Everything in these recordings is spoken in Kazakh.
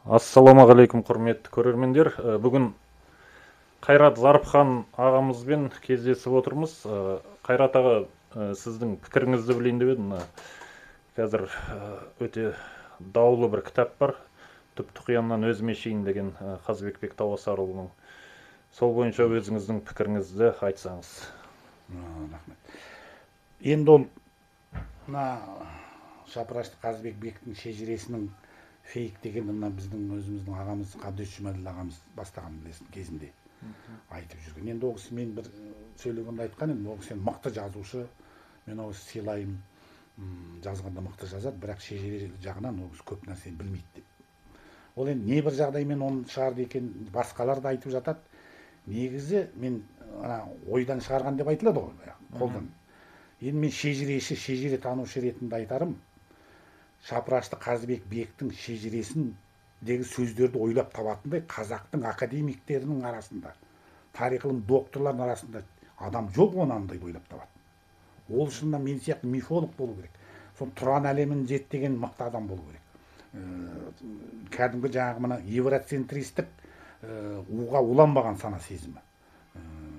Ассалаумағалейкум құрметті көрермендер. Бүгін Қайрат Зарыпхан ағамызбен кездесіп отырмыз. Қайрат аға, сіздің пікіріңізді білейін деп едім. Қазір өте даулы бір кітап бар. Түп-тұқияннан өзіме шейін деген Қазыбек Бектауасарұлының. Сол бойынша өзіңіздің пікіріңізді айтсаңыз. Рахмет. Енді ол мына Шапырашты Қазыбек Бектің шежіресінің фейк дегенді мына біздің өзіміздің ағамыз Қабдеш Жұмаділ ағамыз бастаған білесің кезінде айтып жүрген. Енді ол кісі мен бір сөйлегенде айтқан едім, ол кісі мықты жазушы, мен ол кісі сыйлаймын, жазғанда мықты жазады, бірақ шежіре жағынан ол кісі көп нәрсені білмейді деп. Ол енді не бір жағдаймен оны шығарды екен, басқалар да айтып жатады. Негізі мен ойдан шығарған деп айтылады ғой, қолдан. Енді мен шежіре танушы ретінде айтарым, Шапырашты Қазыбек Бектің шежіресіндегі сөздерді ойлап табатындай қазақтың академиктерінің арасында, тарих ғылым докторлардың арасында адам жоқ оны андай ойлап табатын. Ол үшін мен сияқты мифолог болу керек. Сол Тұран әлемін зерттеген мықты адам болу керек. Кәдімгі жаңағы мына евроцентристік уға уланбаған сана сезімі.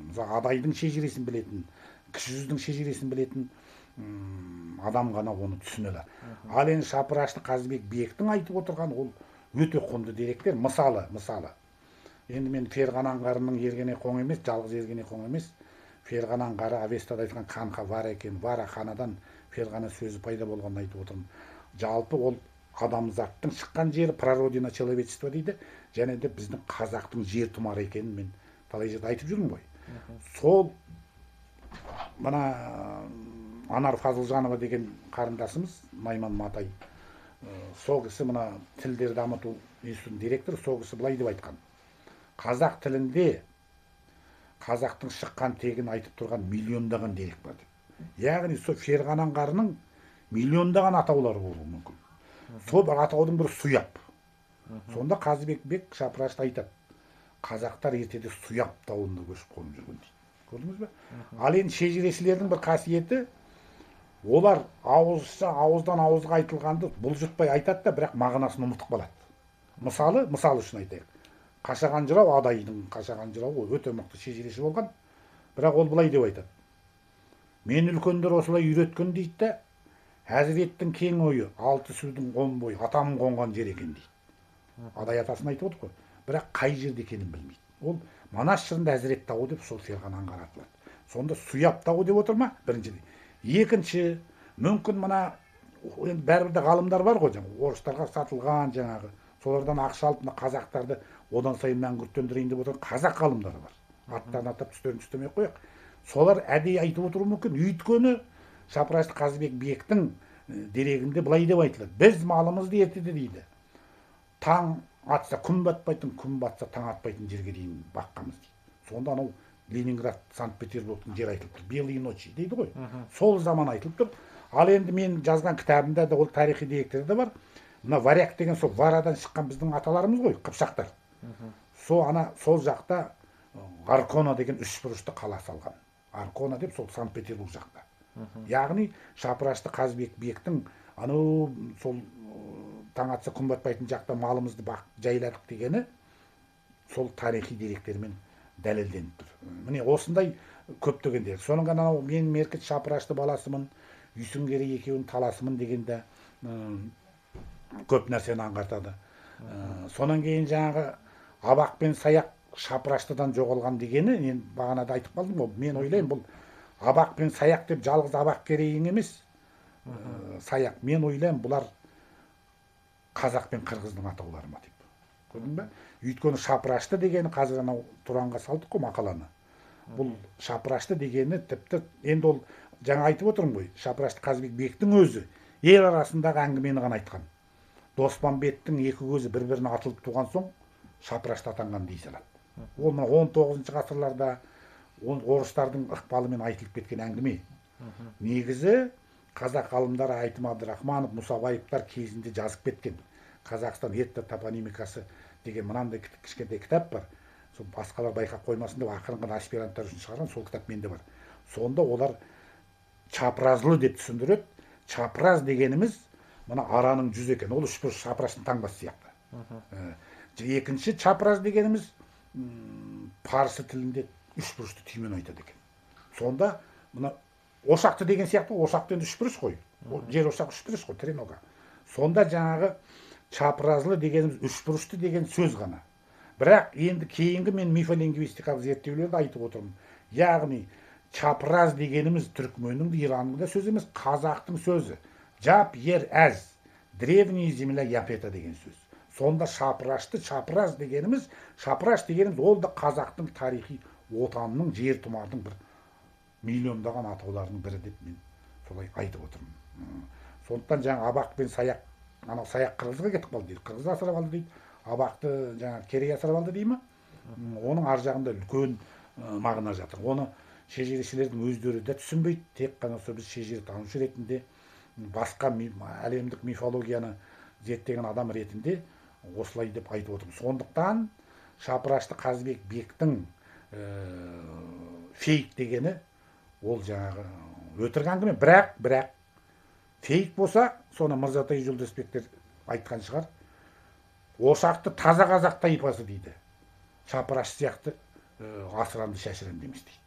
Мысалы Адайдың шежіресін білетін, кіші жүздің шежіресін білетін адам ғана оны түсіне алады. Ал енді Шапырашты Қазыбек Бектің айтып отырған ол өте құнды деректер. Мысалы, енді мен Ферғана аңғарының Ергене қоң емес, жалғыз Ергене қоң емес, Ферғана аңғары Авестада айтқан қанға вара екен, вара ханадан Ферғана сөзі пайда болғанын айтып отырмын. Жалпы ол адамзаттың шыққан жері, прародина человечества дейді, және де біздің қазақтың жер тұмары екенін мен талай жерде айтып жүрмін ғой. Сол мына Анар Фазылжанова деген қарындасымыз, Найман Матай, сол кісі мына тілдер дамыту институтының директоры, сол кісі былай деп айтқан. Қазақ тілінде қазақтың шыққан тегін айтып тұрған миллиондаған дерек бар деп. Яғни сол Ферғана аңғарының миллиондаған атаулары болуы мүмкін. Сол бір атаудың бір Суяп. Сонда Қазыбек Бек Шапырашты айтады. Қазақтар ертеде Суяп тауында көшіп қонып жүрген дейді. Көрдіңіз бе? Ал енді шежірешілердің бір қасиеті, олар ауыздан ауызға айтылғанды бұлжытпай айтады да, бірақ мағынасын ұмытып қалады. Мысалы үшін айтайық. Қашаған жырау, Адайдың Қашаған жырауы өте мықты шежіреші болған, бірақ ол былай деп айтады. Мен үлкендер осылай үйреткен дейді да, Әзіреттің кең ойы, алты судың он бойы, атамын қонған жер екен дейді. Адай атасын айтып отыр ғой, бірақ қай жерде екенін білмейді. Ол Манас жырында Әзірет тауы деп сол Ферғана аңғары аталады. Сонда Суяп тауы деп отыр ма? Біріншіден. Екінші, мүмкін мына бәрібір де ғалымдар бар ғой, орыстарға сатылған жаңағы, солардан ақша алып қазақтарды одан сайын мәңгүрттендірейін деп отырған қазақ ғалымдары бар. Аттарын атап түстерін түстемей қояйық. Солар әдейі айтып отыруы мүмкін. Өйткені Шапырашты Қазыбек Бектің дерегінде былай деп айтылады. Біз малымызды ертеде дейді. Таң атса күн батпайтын, күн батса таң атпайтын жерге дейін баққамыз дейді. Сонда анау Ленинград, Санкт-Петербургтың жері айтылып тұр. Белые ночи дейді ғой. Сол заман айтылып тұр. Ал енді мен жазған кітабымда да ол тарихи деректер де бар. Мына Варяг деген сол Варадан шыққан біздің аталарымыз ғой, қыпшақтар. Сол жақта Аркона деген үшбұрышты қала салған. Аркона деп сол Санкт-Петербург жақта. Яғни Шапырашты Қазыбек Бектің анау сол таң атса күн батпайтын жақта малымызды жайладық дегені сол тарихи деректермен дәлелденіп тұр. Міне осындай көптеген дерек. Соның ғана мен Меркіт Шапырашты баласымын, Үйсінгері екеуін таласымын дегенде көп нәрсені аңғартады. Сонан кейін жаңағы Абақ пен Саяқ Шапыраштыдан жоғалған дегені, мен бағанада айтып қалдым ғой, мен ойлаймын бұл Абақ пен Саяқ деп жалғыз Абақ керейін емес, Саяқ. Мен ойлаймын бұлар қазақ пен қырғыздың атаулары ма деп. Көрдің бе? Өйткені Шапырашты дегені қазір анау Тұранға салдық қой мақаланы. Бұл Шапырашты дегені тіпті енді ол жаңа айтып отырмын ғой, Шапырашты Қазыбек Бектің өзі ел арасындағы әңгімені ғана айтқан. Доспанбеттің екі көзі бір-біріне атылып туған соң Шапырашты атанған дей салады. Ол 19 ғасырларда орыстардың ықпалымен айтылып кеткен әңгіме. Негізі қазақ ғалымдары Айтым Абдрахманов, Мұсабаевтар кезінде жазып кеткен. Қазақстан этнотопонимикасы деген мынандай кішкентай кітап бар. Сол басқалар байқап қоймасын деп ақырын ғана аспиранттар үшін шығарған, сол кітап менде бар. Сонда олар чапыразлы деп түсіндіреді. Чапыраз дегеніміз мына араның жүзі екен. Ол үшбұрыш шапыраштың таңбасы сияқты. Екінші чапыраз дегеніміз парсы тілінде үш бұрышты түймен айтады екен. Сонда мына ошақты деген сияқты, ошақты енді үш бұрыш қой. Жер ошақ үш бұрыш қой, тренога. Сонда жаңағы чапыразлы дегеніміз үш бұрышты деген сөз ғана. Бірақ енді кейінгі мен мифолингвистикалық зерттеулерді айтып отырмын. Яғни чапыраз дегеніміз түркменнің де иранның да сөзі емес, қазақтың сөзі. Жап ер әз, древняя земля япета деген сөз. Сонда чапыраз дегеніміз ол да қазақтың тарихи отанының, жер тұмардың бір миллиондаған атауларының бірі деп мен солай айтып отырмын. Сондықтан жаңа абақ пен саяқ, анау саяқ қырғызға кетіп қалды дейді, қырғыз асырап алды дейді, абақты жаңа керей асырап алды дейді ма? Оның ар жағында үлкен мағына жатыр. Оны шежірешілердің өздері де түсінбейді, тек қана біз шежіре танушы ретінде, басқа әлемдік мифологияны зерттеген адам ретінде осылай деп айтып отырмын. Сондықтан Шапырашты Қазыбек Бектің фейк дегені ол жаңағы өтірік әңгіме. Бірақ фейк болса, соны Мырзатай Жолдасбектер айтқан шығар. Ошақты таза қазақ тайпасы дейді. Шапыраш сияқты асыранды шашыранды емес дейді.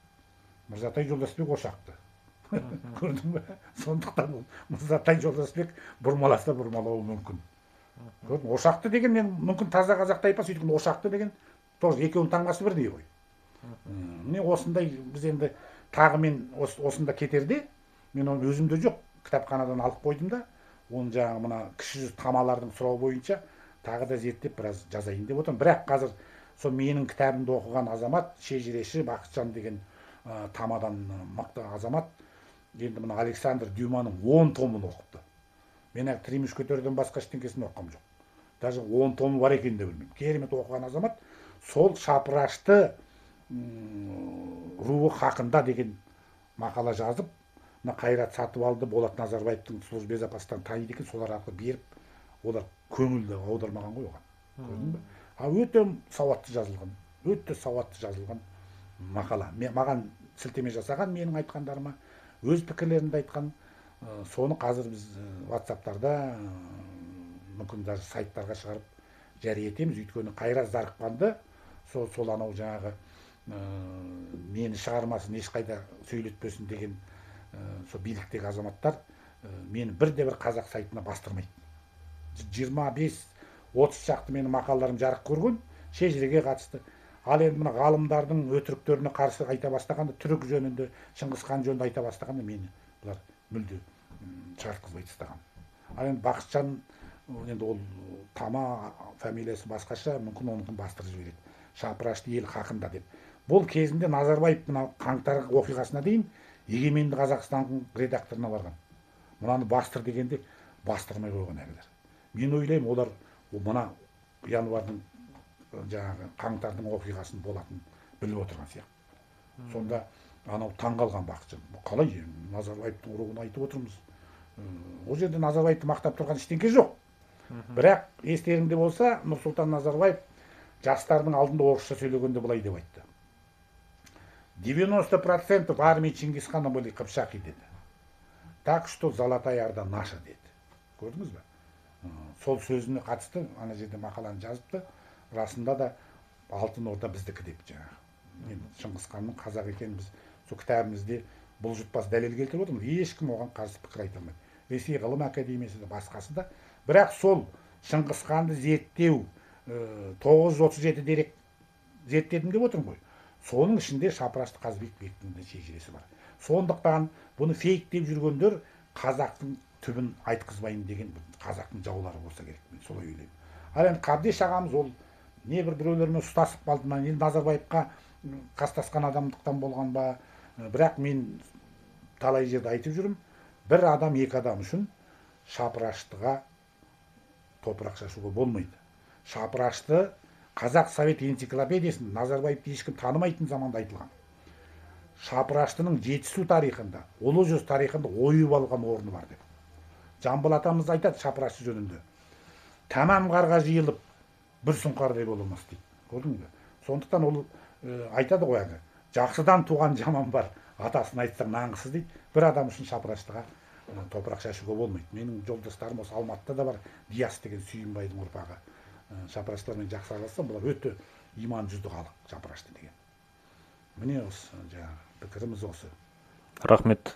Мырзатай Жолдасбек ошақты. Көрдің бе? Сондықтан Мырзатай Жолдасбек бұрмаласа бұрмалауы мүмкін. Ошақты деген мен мүмкін таза қазақ тайпасы, өйткені ошақты деген тоже екеуінің таңбасы бірдей ғой. Міне осындай біз енді тағы мен осында кетерде, мен оны өзімде жоқ, кітапханадан алып қойдым да, оны жаңағы мына кіші жүз тамалардың сұрау бойынша тағы да зерттеп біраз жазайын деп отырмын. Бірақ қазір сол менің кітабымды оқыған азамат, шежіреші Бақытжан деген тамадан мықты азамат, енді мына Александр Дюманың 10 томын оқыпты. Мен Три мушкетерден басқа ештеңкесін оқығам жоқ. Даже 10 томы бар екенін де білмеймін. Керемет оқыған азамат, сол Шапырашты руы хақында деген мақала жазып, мына Қайрат Сатыбалды, Болат Назарбаевтың службе запастан таниды екен, солар арқылы беріп, олар көңілді аудармаған ғой оған. Көрдің бе? Өте сауатты жазылған мақала. Маған сілтеме жасаған, менің айтқандарыма өз пікірлерімді айтқан. Соны қазір біз WhatsApp-тарда, мүмкін даже сайттарға шығарып жария етеміз. Өйткені Қайрат Зарықпанды, сол анау жаңағы мені шығармасын, ешқайда сөйлетпесін деген сол биліктегі азаматтар мені бірде-бір қазақ сайтына бастырмайды. 25-30 шақты менің мақалаларым жарық көрген, шежіреге қатысты. Ал енді мына ғалымдардың өтіріктеріне қарсы айта бастағанда, түрік жөнінде, Шыңғысхан жөнінде айта бастағанда мені бұлар мүлде шартқызбай тастаған. Ал енді Бақытжан, енді ол тама фамилиясы басқаша, мүмкін онын бастырып жібереді. Шапырашты ел хақында деп. Бұл кезінде Назарбаев мына қаңтар оқиғасына дейін Егеменді Қазақстанның редакторына барған. Мынаны бастыр дегенде бастырмай қойған әлгілер. Мен ойлаймын, олар мына январдың жаңағы қаңтардың оқиғасын болатын біліп отырған сияқты. Сонда анау таңғалған Бақытжан. Қалай Назарбаевтың руын айтып отырмыз? Ол жерде Назарбаевты мақтап тұрған ештеңке жоқ. Бірақ естеріңде болса, Нұрсұлтан Назарбаев жастардың алдында орысша сөйлегенде былай деп айтты. 90% армии Чингисхана были қыпшақи деді. Так что Золотая Орда наша деді. Көрдіңіз бе? Сол сөзіне қатысты, ана жерде мақаланы жазыпты. Расында да Алтын Орда біздікі деп жаңағы. Шыңғысханның қазақ екенін біз сол кітабымызде бұлжытпас дәлел келтіріп отырмыз. Ешкім оған қарсы пікір айта алмайды. Ресей ғылым академиясы да басқасы да. Бірақ сол Шыңғысханды зерттеу 937 дерек зерттедім деп отырмын ғой. Соның ішінде Шапырашты Қазыбек Бектің де шежіресі бар. Сондықтан бұны фейк деп жүргендер қазақтың түбін айтқызбайын деген қазақтың жаулары болса керек. Мен солай ойлаймын. Ал енді Қабдеш ағамыз ол не біреулермен ұстасып қалды ма, не Назарбаевқа қастасқан адамдықтан болған ба. Бірақ мен талай жерде айтып жүрмін, бір адам, екі адам үшін Шапыраштыға топырақ шашуға болмайды. Шапырашты Қазақ Совет энциклопедиясында Назарбаевты ешкім танымайтын заманда айтылған. Шапыраштының Жетісу тарихында, Ұлы Жүз тарихында ойып алған орны бар деп. Жамбыл атамыз айтады Шапырашты жөнінде. Тамам қарға жиылып, бір сұңқардай болмас дейді. Көрдің бе? Сондықтан ол айтады ғой әлгі. Жақсыдан туған жаман бар, атасын айтсаң нанғысыз дейді. Бір адам үшін Шапыраштыға топырақ шашуға болмайды. Менің жолдастарым осы Алматыда да бар, Диас деген Сүйінбайдың ұрпағы. шапыраштермен жақсы араласса, бұлар өте иман жүзді халық, шапырашты деген. Міне осы жаңағы пікіріміз осы. Рахмет.